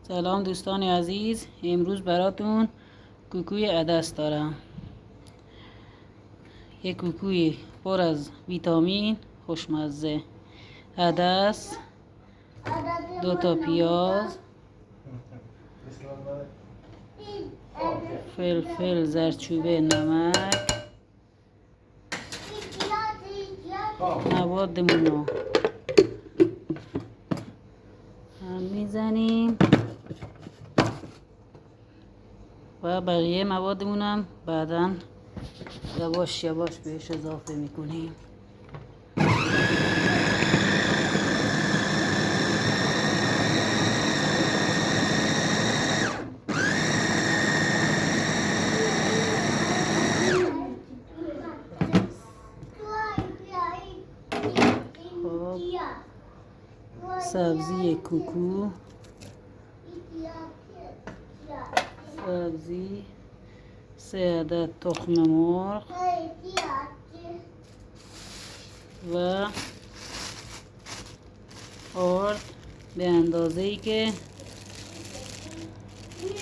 سلام دوستان عزیز، امروز براتون کوکوی عدس دارم. یک کوکوی پر از ویتامین خوشمزه. عدس، 2 تا پیاز، فلفل زردچوبه، نمک. موادمون رو هم میزنیم و بقیه موادمون هم بعدا یواش یواش بهش اضافه میکنیم. سبزی کوکو، سبزی 3 عدد تخم مرغ و آرد به اندازه‌ای که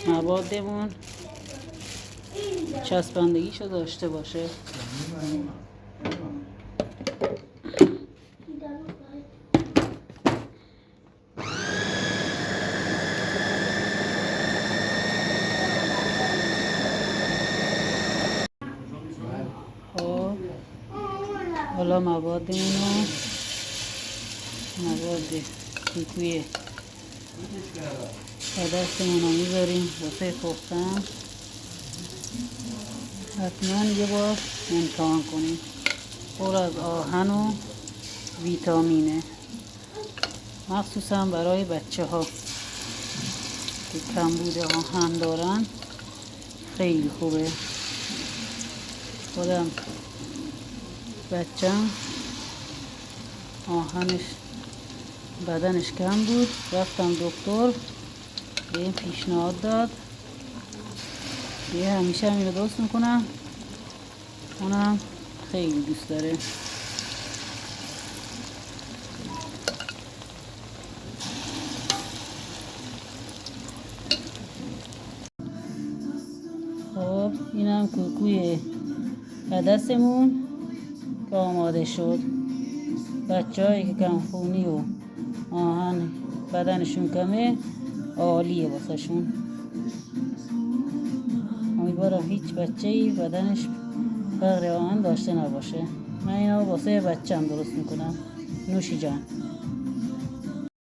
موادمون چسبندگیشو داشته باشه. حالا مواد کوکوی عدسمون رو میذاریم واسه پختن. حتما یه بار امتحان کنیم. پر از آهن و ویتامینه، مخصوصا برای بچه ها که کمبود آهن دارن. خیلی خوبه. خودم بچم آهنش بدنش کم بود، رفتم دکتر به این پیشنهاد داد. همیشه همین رو درست میکنم، اونم خیلی دوست داره. خب اینم کوکوی عدسمون که آماده شد. بچه‌هایی که کمخونی و آهن بدنشون کمه عالیه واسه شون. امیدوارم هیچ بچه‌ای بدنش فقر آهن داشته نباشه. من اینو واسه بچه‌م درست میکنم. نوشی جان.